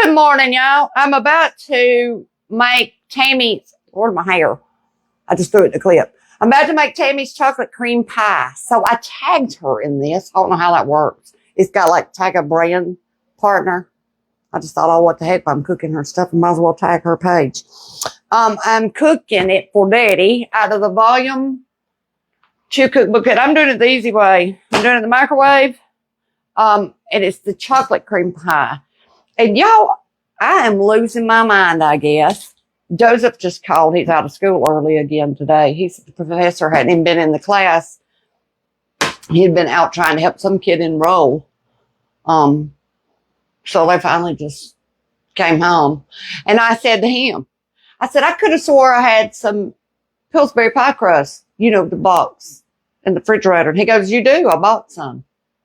Good morning, y'all. I'm about to make Tammy's, where's my hair? I just threw it in the clip. I'm about to make Tammy's chocolate cream pie. So I tagged her in this. I don't know how that works. It's got like tag a brand partner. I just thought, oh, what the heck, I'm cooking her stuff. I might as well tag her page. I'm cooking it for Daddy out of the Volume 2 cookbook. And I'm doing it the easy way. I'm doing it in the microwave. And it's the chocolate cream pie. And y'all, I am losing my mind, I guess. Joseph just called. He's out of school early again today. The professor hadn't even been in the class. He'd been out trying to help some kid enroll. So they finally just came home. And I said to him, I said, I could have swore I had some Pillsbury pie crust, you know, the box in the refrigerator. And he goes, you do? I bought some.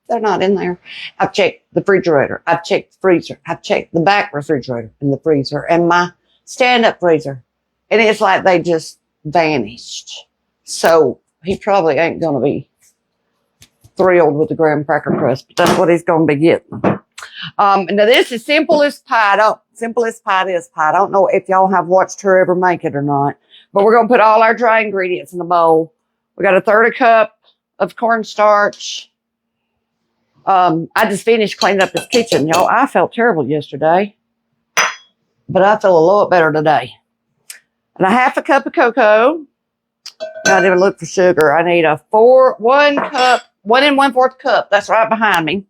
They're not in there. I've checked the refrigerator. I've checked the freezer. I've checked the back refrigerator and the freezer and my stand-up freezer. And it's like they just vanished. So he probably ain't going to be thrilled with the graham cracker crust, but that's what he's going to be getting. Now this is simplest pie. Simplest pie this pie. I don't know if y'all have watched her ever make it or not, but we're going to put all our dry ingredients in the bowl. We got 1/3 cup of cornstarch. I just finished cleaning up this kitchen, y'all. I felt terrible yesterday, but I feel a lot better today. And 1/2 cup of cocoa. I didn't even look for sugar. I need 1 cup, 1 1/4 cup. That's right behind me.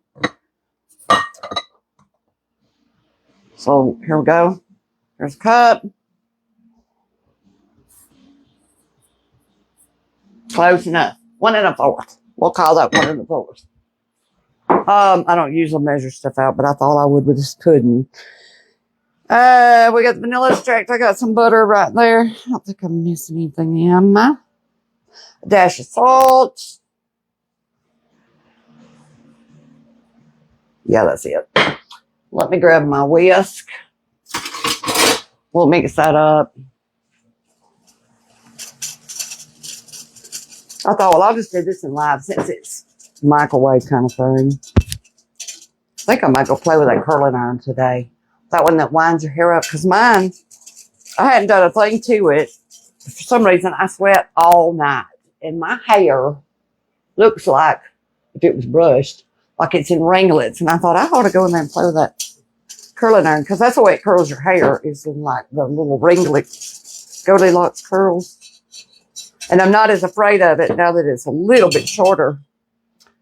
So here we go. There's a cup. Close enough. 1 1/4. We'll call that 1 1/4. I don't usually measure stuff out, but I thought I would with this pudding. We got the vanilla extract. I got some butter right there. I don't think I'm missing anything in. A dash of salt. Yeah, that's it. Let me grab my whisk. We'll mix that up. I thought, well, I'll just do this in live since it's microwave kind of thing. I think I might go play with that curling iron today. That one that winds your hair up. Because mine, I hadn't done a thing to it. For some reason, I sweat all night. And my hair looks like, if it was brushed, like it's in ringlets. And I thought, I ought to go in there and play with that curling iron. Because that's the way it curls your hair, is in like the little ringlet Goldilocks curls. And I'm not as afraid of it now that it's a little bit shorter.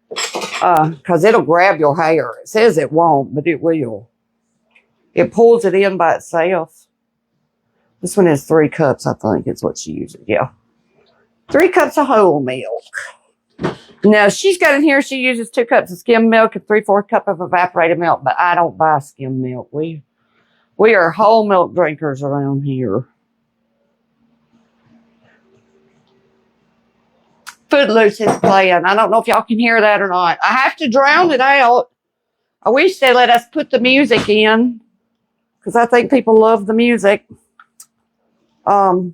Because it'll grab your hair. It says it won't, but it will. It pulls it in by itself. This one has 3 cups, I think, is what she uses. Yeah. 3 cups of whole milk. Now, she's got in here, she uses 2 cups of skim milk and 3/4 cup of evaporated milk, but I don't buy skim milk. We are whole milk drinkers around here. Footloose is playing. I don't know if y'all can hear that or not. I have to drown it out. I wish they let us put the music in, because I think people love the music. But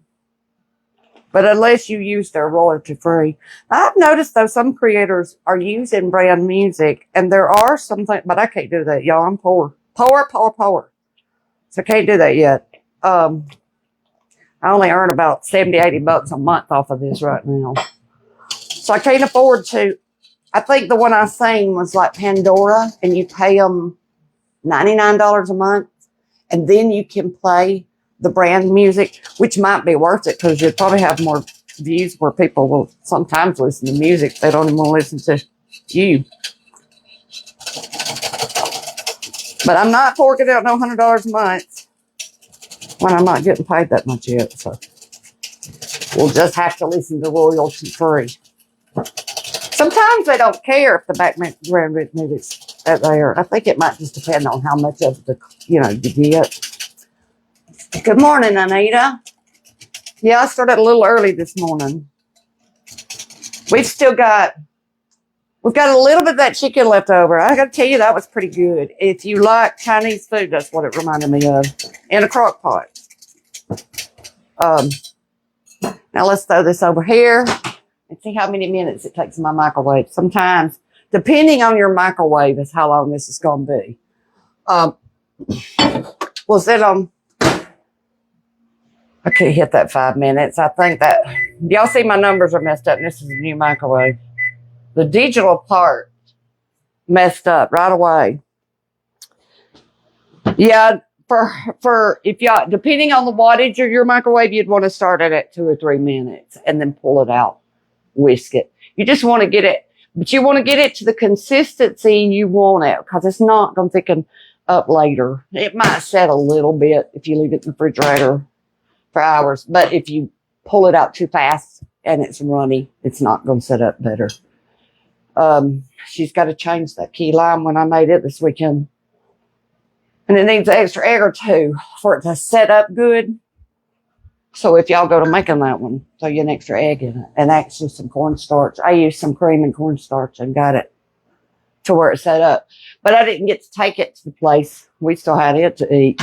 unless you use their royalty free. I've noticed though some creators are using brand music, and there are some things, but I can't do that, y'all. I'm poor. Poor. So I can't do that yet. I only earn about $70-80 a month off of this right now. So I can't afford to. I think the one I sang was like Pandora, and you pay them $99 a month, and then you can play the brand music, which might be worth it because you'll probably have more views where people will sometimes listen to music. They don't even want to listen to you. But I'm not forking out no $100 a month when I'm not getting paid that much yet. So we'll just have to listen to royalty free. Sometimes they don't care if the background music's there. I think it might just depend on how much of the, you get. Good morning, Anita. Yeah, I started a little early this morning. We've got a little bit of that chicken left over. I got to tell you, that was pretty good. If you like Chinese food, that's what it reminded me of. In a crock pot. Now let's throw this over here and see how many minutes it takes in my microwave. Sometimes, depending on your microwave, is how long this is going to be. Was it I could hit that 5 minutes. I think that, y'all see my numbers are messed up. And this is a new microwave. The digital part messed up right away. Yeah, for if y'all, depending on the wattage of your microwave, you'd want to start it at 2 or 3 minutes and then pull it out, whisk it. You just want to get it, but you want to get it to the consistency you want it, because it's not going to thicken up later. It might set a little bit if you leave it in the refrigerator for hours, but if you pull it out too fast and it's runny, it's not going to set up better. She's got to change that key lime when I made it this weekend. And it needs an extra egg or two for it to set up good. So if y'all go to making that one, throw you an extra egg in it and actually some cornstarch. I used some cream and cornstarch and got it to where it set up. But I didn't get to take it to the place. We still had it to eat.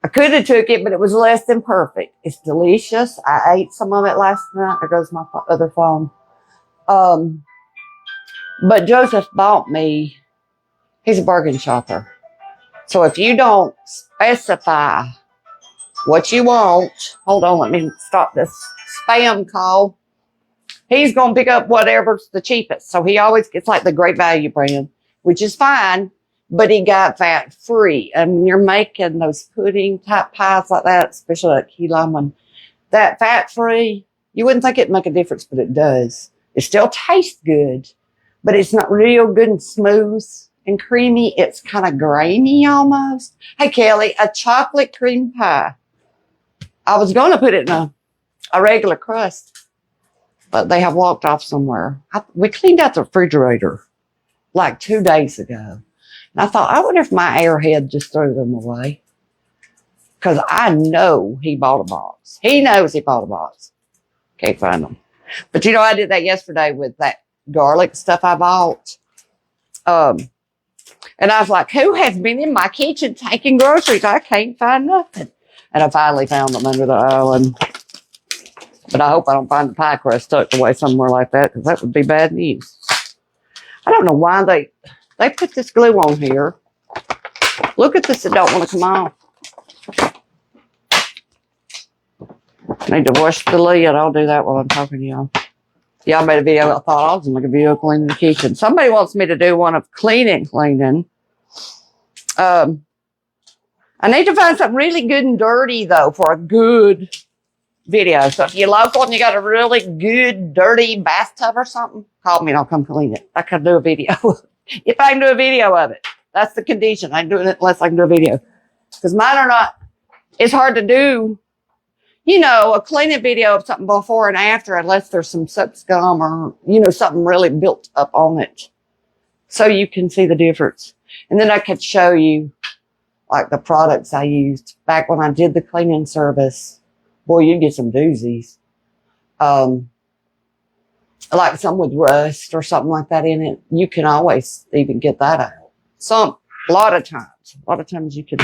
I could have took it, but it was less than perfect. It's delicious. I ate some of it last night. There goes my other phone. But Joseph bought me, he's a bargain shopper. So if you don't specify what you want, hold on, let me stop this spam call. He's going to pick up whatever's the cheapest. So he always gets like the Great Value brand, which is fine. But he got fat free. And when you're making those pudding type pies like that, especially that key lime one, that fat free, you wouldn't think it'd make a difference, but it does. It still tastes good, but it's not real good and smooth and creamy. It's kind of grainy almost. Hey, Kelly, a chocolate cream pie. I was going to put it in a regular crust, but they have walked off somewhere. We cleaned out the refrigerator like 2 days ago. And I thought, I wonder if my airhead just threw them away. Because I know he bought a box. He knows he bought a box. Can't find them. But you know, I did that yesterday with that garlic stuff I bought. And I was like, who has been in my kitchen taking groceries? I can't find nothing. And I finally found them under the island. But I hope I don't find the pie crust tucked away somewhere like that, because that would be bad news. I don't know why they put this glue on here. Look at this. It don't want to come off. Need to wash the lid. I'll do that while I'm talking to y'all. Y'all made a video. I thought I was going to make a video cleaning the kitchen. Somebody wants me to do one of cleaning. I need to find something really good and dirty, though, for a good video. So if you're local and you got a really good, dirty bathtub or something, call me and I'll come clean it. I can do a video. If I can do a video of it. That's the condition. I ain't doing it unless I can do a video. Because mine are not, it's hard to do, you know, a cleaning video of something before and after, unless there's some soap scum or, you know, something really built up on it. So you can see the difference. And then I could show you, like, the products I used back when I did the cleaning service. Boy, you'd get some doozies. Like some with rust or something like that in it. You can always even get that out. A lot of times you can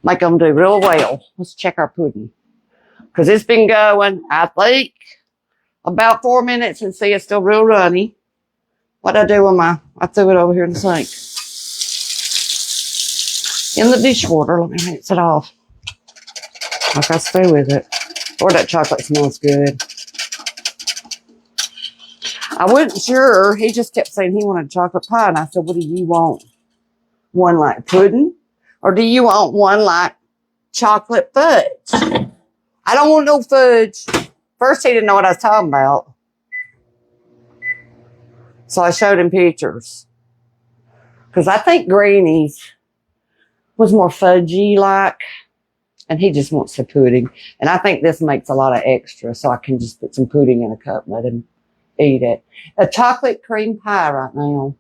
make them do real well. Let's check our pudding. Because it's been going, I think, about 4 minutes, and see it's still real runny. What'd I do with I threw it over here in the sink. In the dishwater. Let me rinse it off. Like I stay with it. Or that chocolate smells good. I wasn't sure. He just kept saying he wanted chocolate pie. And I said, what do you want? One like pudding? Or do you want one like chocolate fudge? I don't want no fudge. First, he didn't know what I was talking about. So I showed him pictures. Because I think Granny's was more fudgy like. And he just wants the pudding. And I think this makes a lot of extra. So I can just put some pudding in a cup and let him eat it. A chocolate cream pie right now.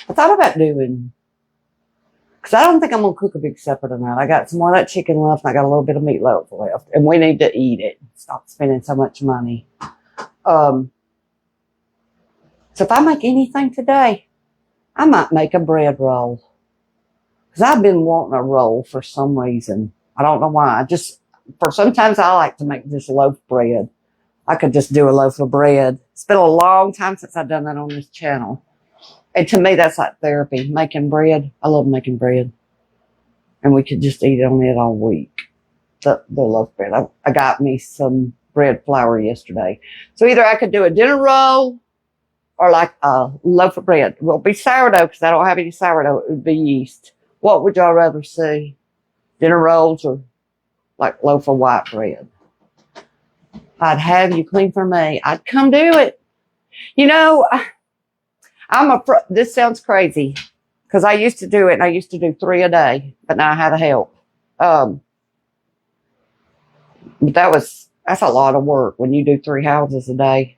I thought about doing, because I don't think I'm going to cook a big supper tonight. I got some more of that chicken left and I got a little bit of meatloaf left. And we need to eat it. Stop spending so much money. So if I make anything today, I might make a bread roll. Because I've been wanting a roll for some reason. I don't know why. Sometimes I like to make just loaf bread. I could just do a loaf of bread. It's been a long time since I've done that on this channel. And to me, that's like therapy, making bread. I love making bread. and we could just eat on it all week. The loaf bread. I got me some bread flour yesterday. So either I could do a dinner roll or like a loaf of bread. It will be sourdough because I don't have any sourdough. It would be yeast. What would y'all rather see? Dinner rolls or like loaf of white bread? I'd have you clean for me. I'd come do it. You know, this sounds crazy because I used to do it and I used to do 3 a day, but now I had to help. But that's a lot of work when you do 3 houses a day.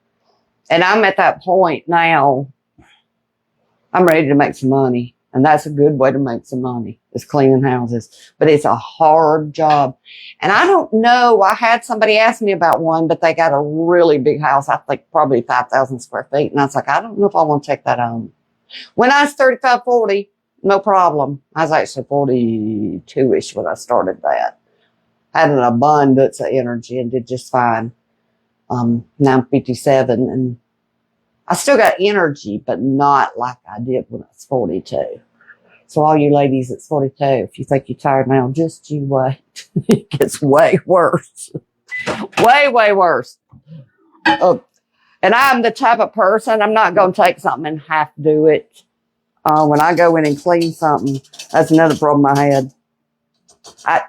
And I'm at that point now, I'm ready to make some money. And that's a good way to make some money, is cleaning houses. But it's a hard job. And I don't know, I had somebody ask me about one, but they got a really big house, I think probably 5,000 square feet. And I was like, I don't know if I want to take that on. When I was 35, 40, no problem. I was actually 42-ish when I started that. I had an abundance of energy and did just fine. Now I'm 57 and I still got energy, but not like I did when I was 42. So all you ladies at 42, if you think you're tired now, just you wait. It gets way worse. Way, way worse. And I'm the type of person, I'm not going to take something and half do it. When I go in and clean something, that's another problem I had.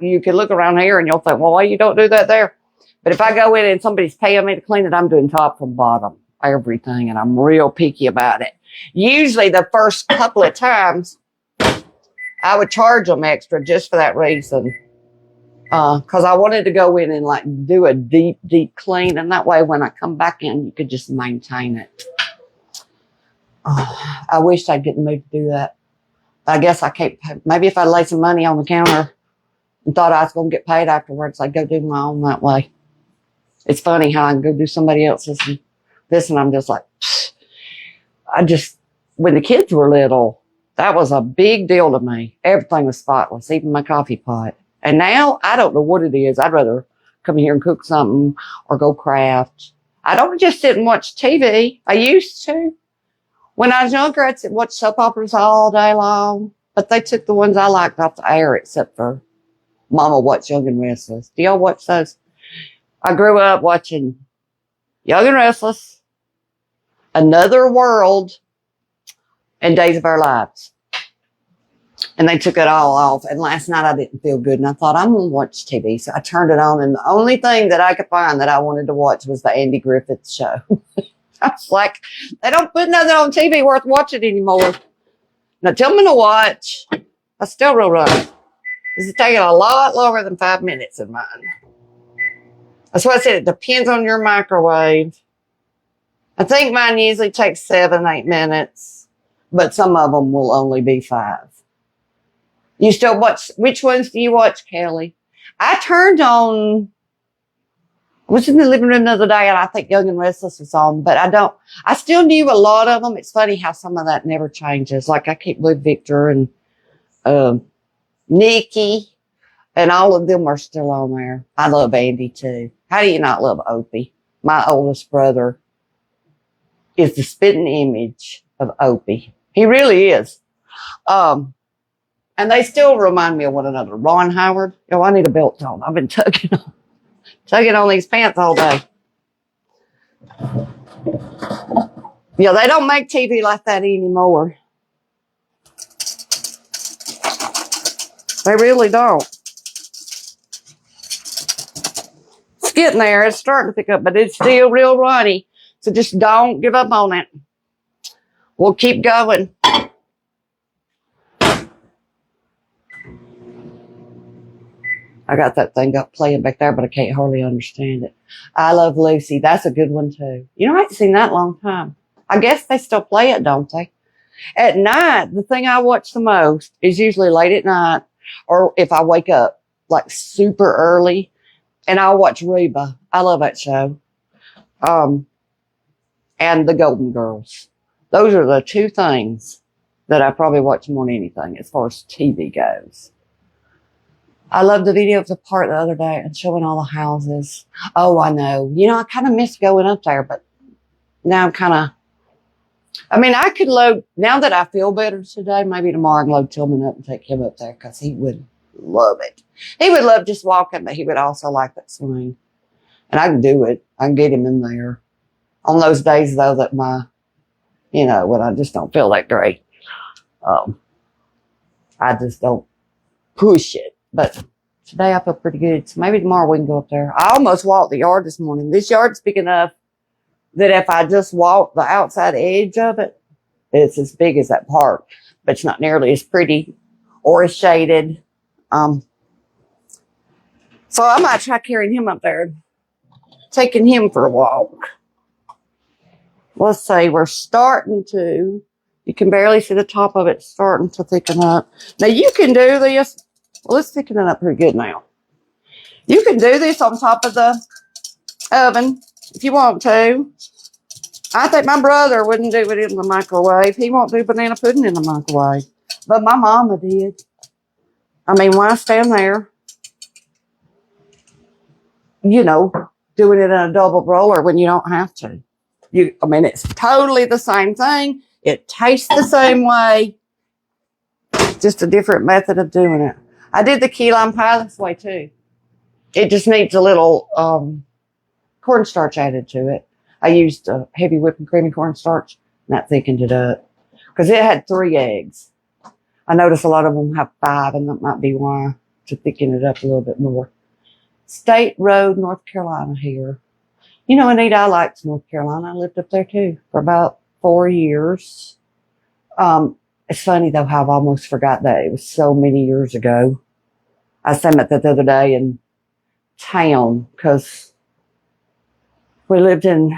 You can look around here and you'll think, well, why you don't do that there? But if I go in and somebody's paying me to clean it, I'm doing top from bottom, everything, and I'm real picky about it. Usually the first couple of times, I would charge them extra just for that reason. Because I wanted to go in and like do a deep, deep clean, and that way when I come back in, you could just maintain it. I wish I'd get in the mood to do that. I guess I can't. Maybe if I lay some money on the counter and thought I was going to get paid afterwards, I'd go do my own that way. It's funny how I can go do somebody else's and this, and I'm just like, pfft. When the kids were little, that was a big deal to me. Everything was spotless, even my coffee pot. And now I don't know what it is. I'd rather come here and cook something or go craft. I don't just sit and watch TV. I used to. When I was younger, I'd sit and watch soap operas all day long. But they took the ones I liked off the air, except for Mama watched Young and Restless. Do y'all watch those? I grew up watching Young and Restless, Another World, and Days of Our Lives. And they took it all off. And last night I didn't feel good. And I thought, I'm going to watch TV. So I turned it on. And the only thing that I could find that I wanted to watch was the Andy Griffith Show. I was like, they don't put nothing on TV worth watching anymore. Now tell me to watch. I still will run. This is taking a lot longer than 5 minutes in mine. That's why I said it depends on your microwave. I think mine usually takes 7, 8 minutes. But some of them will only be 5. You still watch, which ones do you watch, Kelly? I turned on, I was in the living room the other day and I think Young and Restless was on, but I still knew a lot of them. It's funny how some of that never changes. Like I keep with Victor and, Nikki and all of them are still on there. I love Andy too. How do you not love Opie? My oldest brother is the spitting image of Opie. He really is. And they still remind me of one another. Ron Howard. Oh, I need a belt on. I've been tugging on these pants all day. Yeah, they don't make TV like that anymore. They really don't. It's getting there. It's starting to pick up, but it's still real runny. So just don't give up on it. We'll keep going. I got that thing up playing back there, but I can't hardly understand it. I Love Lucy. That's a good one, too. You know, I haven't seen that in a long time. I guess they still play it, don't they? At night, the thing I watch the most is usually late at night or if I wake up, like, super early, and I'll watch Reba. I love that show. And The Golden Girls. Those are the 2 things that I probably watch more than anything as far as TV goes. I loved the video of the park the other day and showing all the houses. Oh, I know. You know, I kind of missed going up there, but now I'm kind of, I could load, now that I feel better today, maybe tomorrow I can load Tillman up and take him up there because he would love it. He would love just walking, but he would also like that swing. And I can do it. I can get him in there. On those days, though, that when I just don't feel that great, I just don't push it. But today I feel pretty good. So maybe tomorrow we can go up there. I almost walked the yard this morning. This yard's big enough that if I just walk the outside edge of it, it's as big as that park, but it's not nearly as pretty or as shaded. So I might try carrying him up there, taking him for a walk. Let's see, we're starting to, you can barely see the top of it starting to thicken up. Now you can do this. Well, it's thickening up pretty good now. You can do this on top of the oven if you want to. I think my brother wouldn't do it in the microwave. He won't do banana pudding in the microwave. But my mama did. I mean, why stand there, doing it in a double roller when you don't have to? It's totally the same thing. It tastes the same way. Just a different method of doing it. I did the key lime pie this way too. It just needs a little cornstarch added to it. I used heavy whipping creamy cornstarch, and that thickened it up. Because it had 3 eggs. I noticed a lot of them have 5, and that might be why, to thicken it up a little bit more. State Road, North Carolina here. Anita, I liked North Carolina. I lived up there too for about 4 years. It's funny though how I've almost forgot that. It was so many years ago. I said that the other day in town because we lived in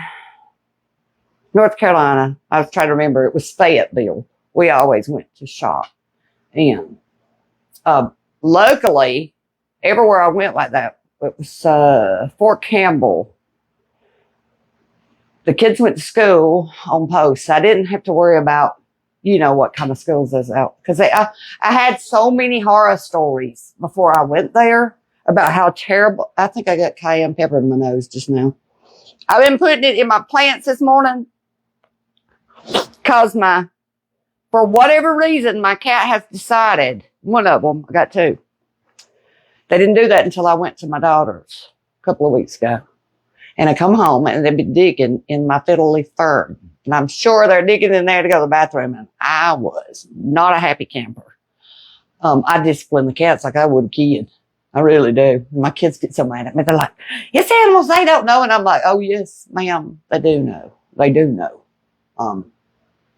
North Carolina. I was trying to remember. It was Fayetteville. We always went to shop. And locally, everywhere I went like that, it was Fort Campbell. The kids went to school on posts. I didn't have to worry about, what kind of schools is out. Because I had so many horror stories before I went there about how terrible. I think I got cayenne pepper in my nose just now. I've been putting it in my plants this morning because for whatever reason, my cat has decided, one of them, I got 2. They didn't do that until I went to my daughter's a couple of weeks ago. And I come home and they'd be digging in my fiddle leaf fern. And I'm sure they're digging in there to go to the bathroom. And I was not a happy camper. I discipline the cats like I would a kid. I really do. My kids get so mad at me. They're like, it's animals, they don't know. And I'm like, oh, yes, ma'am, they do know. They do know.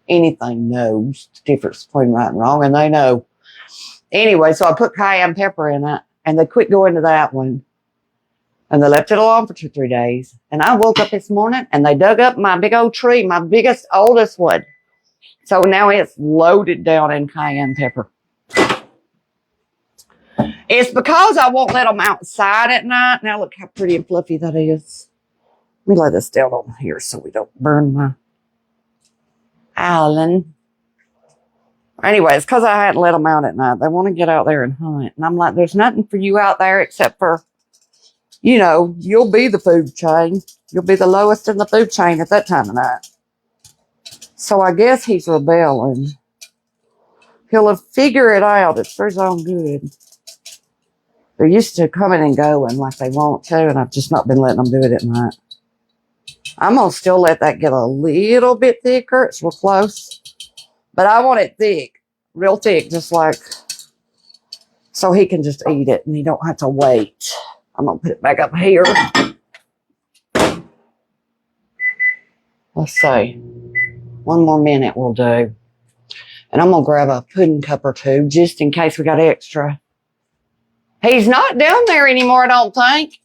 Anything knows the difference between right and wrong, and they know. Anyway, so I put cayenne pepper in it, and they quit going to that one. And they left it alone for 2-3 days. And I woke up this morning, and they dug up my big old tree, my biggest, oldest one. So now it's loaded down in cayenne pepper. It's because I won't let them outside at night. Now look how pretty and fluffy that is. Let me lay this down on here so we don't burn my island. Anyway, it's because I hadn't let them out at night. They want to get out there and hunt. And I'm like, there's nothing for you out there except for, you'll be the food chain. You'll be the lowest in the food chain at that time of night. So I guess he's rebelling. He'll figure it out. It's for his own good. They're used to coming and going like they want to, and I've just not been letting them do it at night. I'm going to still let that get a little bit thicker. It's real close. But I want it thick, real thick, just like, so he can just eat it and he don't have to wait. I'm going to put it back up here. Let's see. 1 more minute will do. And I'm going to grab a pudding cup or 2 just in case we got extra. He's not down there anymore, I don't think.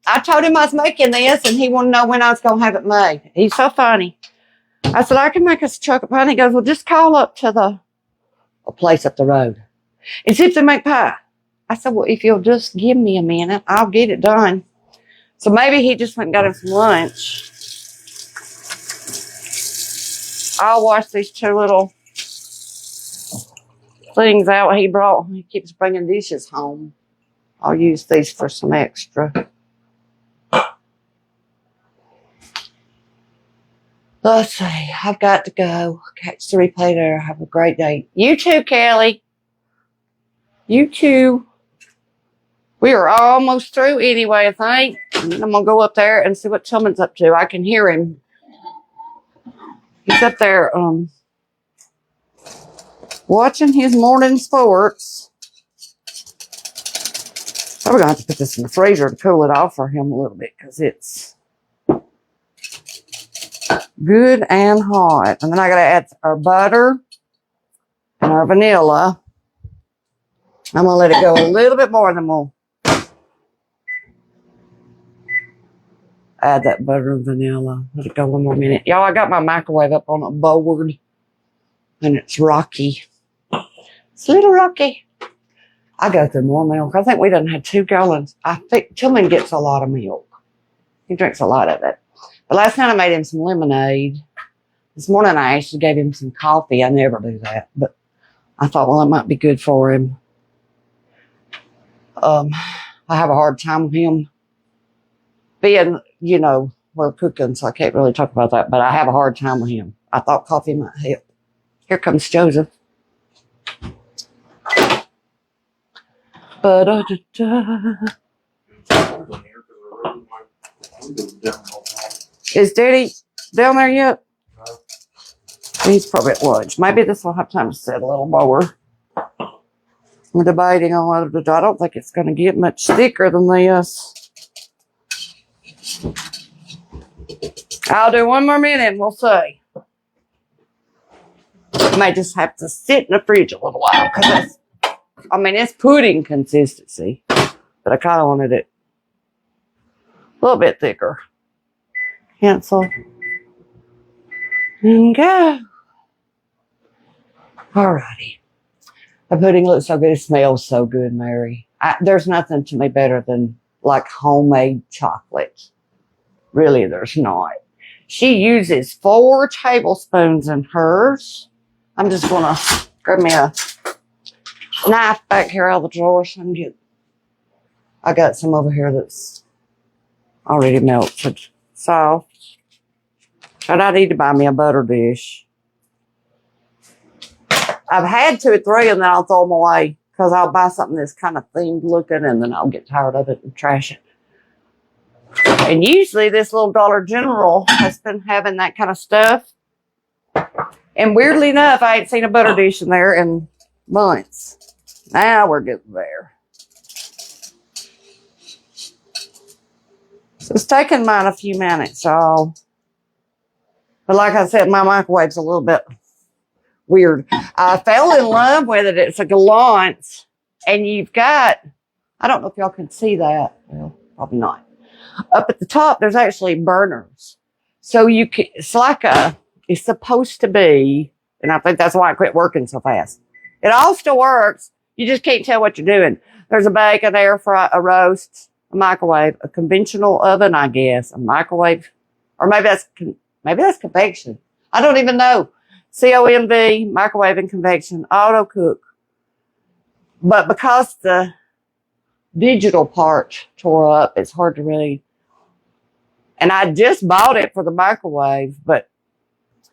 I told him I was making this and he wanted to know when I was going to have it made. He's so funny. I said, I can make us a chocolate pie. And he goes, well, just call up to a place up the road and see if they make pie. I said, well, if you'll just give me a minute, I'll get it done. So maybe he just went and got him some lunch. I'll wash these 2 little things out he brought. He keeps bringing dishes home. I'll use these for some extra. Let's see. I've got to go. Catch the replay there. Have a great day. You too, Kelly. You too. We are almost through anyway, I think. And I'm going to go up there and see what Tillman's up to. I can hear him. He's up there watching his morning sports. I'm going to have to put this in the freezer to cool it off for him a little bit because it's good and hot. And then I got to add our butter and our vanilla. I'm going to let it go a little bit more, than we'll add that butter and vanilla. Let it go one more minute. Y'all, I got my microwave up on a board, and it's rocky. It's a little rocky. I go through more milk. I think we done had 2 gallons. I think Tillman gets a lot of milk. He drinks a lot of it. But last night I made him some lemonade. This morning I actually gave him some coffee. I never do that, but I thought, well, it might be good for him. I have a hard time with him being, you know, we're cooking, so I can't really talk about that, but I have a hard time with him. I thought coffee might help. Here comes Joseph. Is Daddy down there yet? He's probably at lunch. Maybe this will have time to sit a little more. We're debating on whether to do. I don't think it's going to get much thicker than this. I'll do one more minute and we'll see. I may just have to sit in the fridge a little while because it's pudding consistency, but I kind of wanted it a little bit thicker. Cancel. And go. Alrighty. The pudding looks so good. It smells so good, Mary. There's nothing to me better than like homemade chocolate. Really, there's not. She uses 4 tablespoons in hers. I'm just going to grab me a knife back here out of the drawer. So I got some over here that's already melted. So, but I need to buy me a butter dish. I've had 2 or 3 and then I'll throw them away because I'll buy something that's kind of themed looking and then I'll get tired of it and trash it. And usually this little Dollar General has been having that kind of stuff. And weirdly enough, I ain't seen a butter dish in there in months. Now we're getting there. So it's taken mine a few minutes, y'all. But like I said, my microwave's a little bit weird. I fell in love with it. It's a gallant. And you've got, I don't know if y'all can see that. Well, probably not. Up at the top, there's actually burners. So you can, it's supposed to be, and I think that's why it quit working so fast. It all still works. You just can't tell what you're doing. There's a bake, an air fry, a roast, a microwave, a conventional oven, I guess, a microwave, or maybe that's convection. I don't even know. COMV, microwave and convection, auto cook. But because the digital part tore up, it's hard to really. And I just bought it for the microwave, but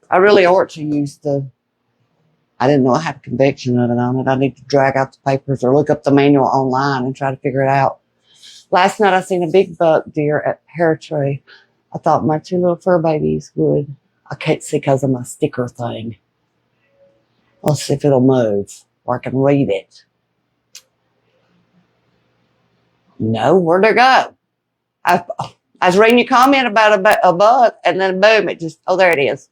I really ought to use I didn't know I had a convection oven on it. I need to drag out the papers or look up the manual online and try to figure it out. Last night I seen a big buck deer at Pear Tree. I thought my 2 little fur babies would. I can't see because of my sticker thing. Let's see if it'll move or I can read it. No, where'd it go? I was reading your comment about a buck, and then boom, it just, oh, there it is.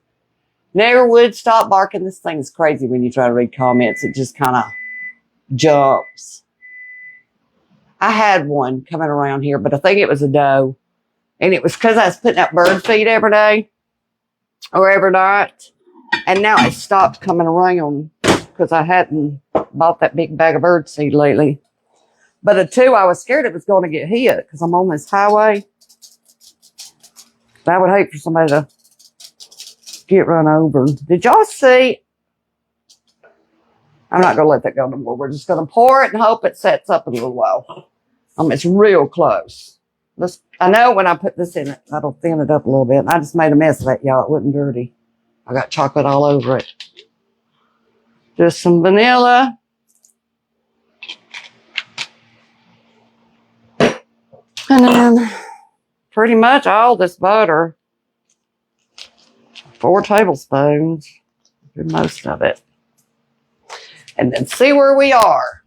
Never would stop barking. This thing's crazy when you try to read comments. It just kind of jumps. I had one coming around here, but I think it was a doe. And it was because I was putting out bird feed every day or every night. And now it stopped coming around because I hadn't bought that big bag of bird seed lately. But a 2, I was scared it was going to get hit because I'm on this highway. I would hate for somebody to get run over. Did y'all see? I'm not going to let that go no more. We're just going to pour it and hope it sets up in a little while. It's real close. I know when I put this in it, that'll thin it up a little bit. I just made a mess of that, y'all. It wasn't dirty. I got chocolate all over it. Just some vanilla. And then pretty much all this butter, 4 tablespoons, do most of it. And then see where we are.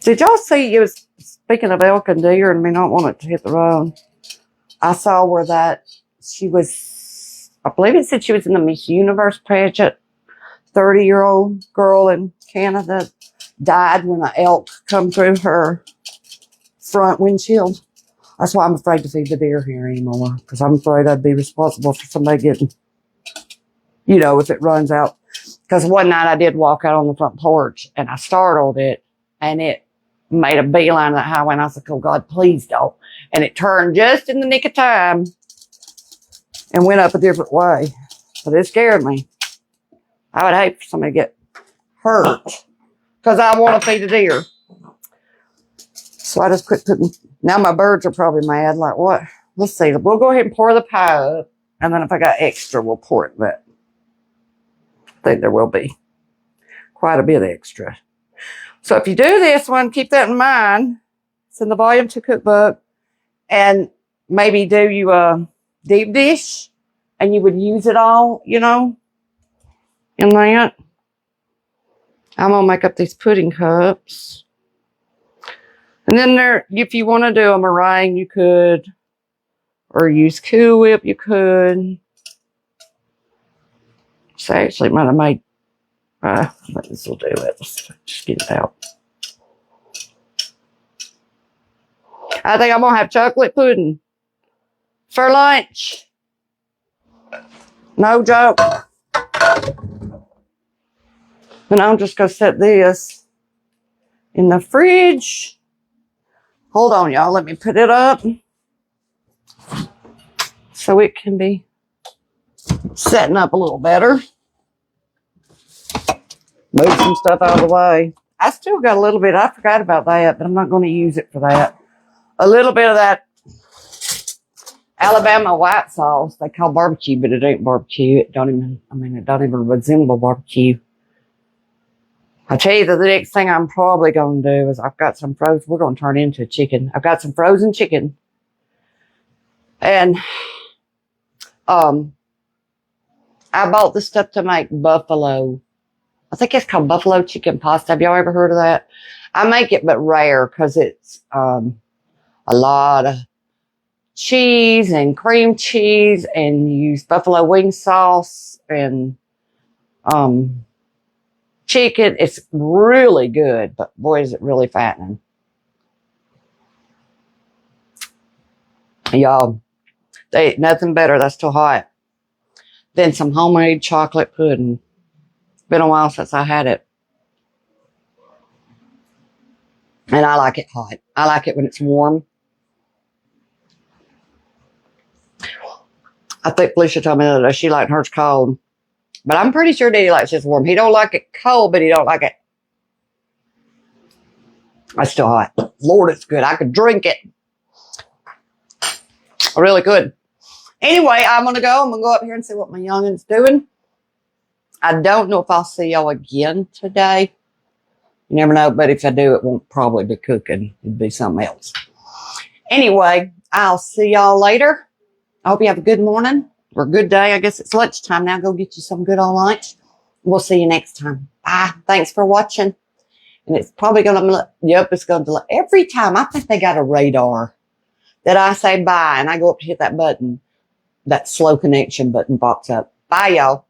Did y'all see, you was speaking of elk and deer and me not wanting it to hit the road, I saw where that she was, I believe it said she was in the Miss Universe pageant, 30-year-old girl in Canada died when an elk come through her front windshield. That's why I'm afraid to feed the deer here anymore, because I'm afraid I'd be responsible for somebody getting, you know, if it runs out. Because one night I did walk out on the front porch and I startled it and it made a beeline of that highway and I was like, oh God, please don't. And it turned just in the nick of time and went up a different way. But it scared me. I would hate for somebody to get hurt because I want to feed a deer. So I just quit putting, now my birds are probably mad. Like, what? Let's see. We'll go ahead and pour the pie up. And then if I got extra, we'll pour it. But I think there will be quite a bit extra. So if you do this one, keep that in mind. It's in the Volume 2 cookbook. And maybe do you a deep dish. And you would use it all, you know, in that. I'm going to make up these pudding cups. And then there, if you want to do a meringue, you could. Or use Cool Whip, you could. So actually, might have made, this will do it. Let's just get it out. I think I'm going to have chocolate pudding for lunch. No joke. And I'm just going to set this in the fridge. Hold on, y'all. Let me put it up so it can be setting up a little better. Move some stuff out of the way. I still got a little bit. I forgot about that, but I'm not going to use it for that. A little bit of that Alabama white sauce they call barbecue, but it ain't barbecue. It don't even resemble barbecue. I tell you, the next thing I'm probably going to do is I've got some frozen, we're going to turn into chicken. I've got some frozen chicken. And I bought this stuff to make buffalo. I think it's called buffalo chicken pasta. Have y'all ever heard of that? I make it, but rare, because it's a lot of cheese and cream cheese, and use buffalo wing sauce and chicken. It's really good, but boy, is it really fattening. Y'all, they ain't nothing better. That's too hot. Than some homemade chocolate pudding. It's been a while since I had it. And I like it hot. I like it when it's warm. I think Felicia told me that she liked hers cold. But I'm pretty sure Daddy likes his warm. He don't like it cold, but he don't like it. It's still hot. Lord, it's good. I could drink it. I really could. Anyway, I'm going to go. I'm going to go up here and see what my youngin's doing. I don't know if I'll see y'all again today. You never know, but if I do, it won't probably be cooking. It'd be something else. Anyway, I'll see y'all later. I hope you have a good morning or a good day. I guess it's lunchtime now. Go get you some good old lunch. We'll see you next time. Bye. Thanks for watching. And it's probably going to, yep, it's going to, every time I think they got a radar that I say bye and I go up to hit that button, that slow connection button pops up. Bye, y'all.